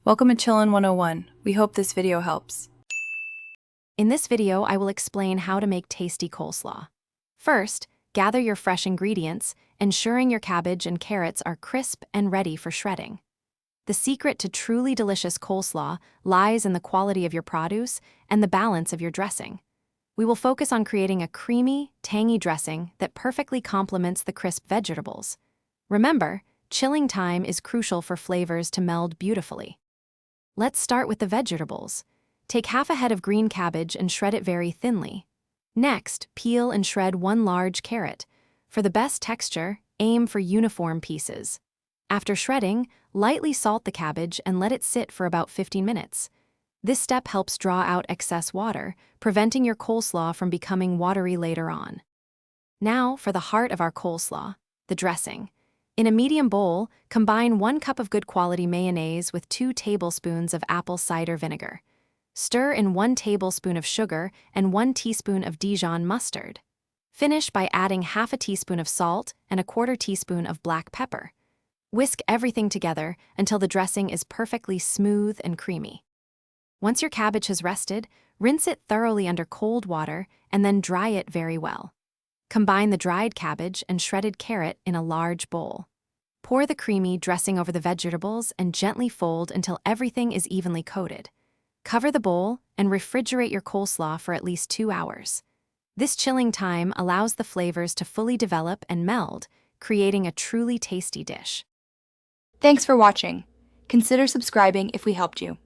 Welcome to Chillin' 101. We hope this video helps. In this video, I will explain how to make tasty coleslaw. First, gather your fresh ingredients, ensuring your cabbage and carrots are crisp and ready for shredding. The secret to truly delicious coleslaw lies in the quality of your produce and the balance of your dressing. We will focus on creating a creamy, tangy dressing that perfectly complements the crisp vegetables. Remember, chilling time is crucial for flavors to meld beautifully. Let's start with the vegetables. Take half a head of green cabbage and shred it very thinly. Next, peel and shred one large carrot. For the best texture, aim for uniform pieces. After shredding, lightly salt the cabbage and let it sit for about 15 minutes. This step helps draw out excess water, preventing your coleslaw from becoming watery later on. Now for the heart of our coleslaw, the dressing. In a medium bowl, combine 1 cup of good quality mayonnaise with 2 tablespoons of apple cider vinegar. Stir in 1 tablespoon of sugar and 1 teaspoon of Dijon mustard. Finish by adding half a teaspoon of salt and a 1/4 teaspoon of black pepper. Whisk everything together until the dressing is perfectly smooth and creamy. Once your cabbage has rested, rinse it thoroughly under cold water and then dry it very well. Combine the dried cabbage and shredded carrot in a large bowl. Pour the creamy dressing over the vegetables and gently fold until everything is evenly coated. Cover the bowl and refrigerate your coleslaw for at least 2 hours. This chilling time allows the flavors to fully develop and meld, creating a truly tasty dish. Thanks for watching. Consider subscribing if we helped you.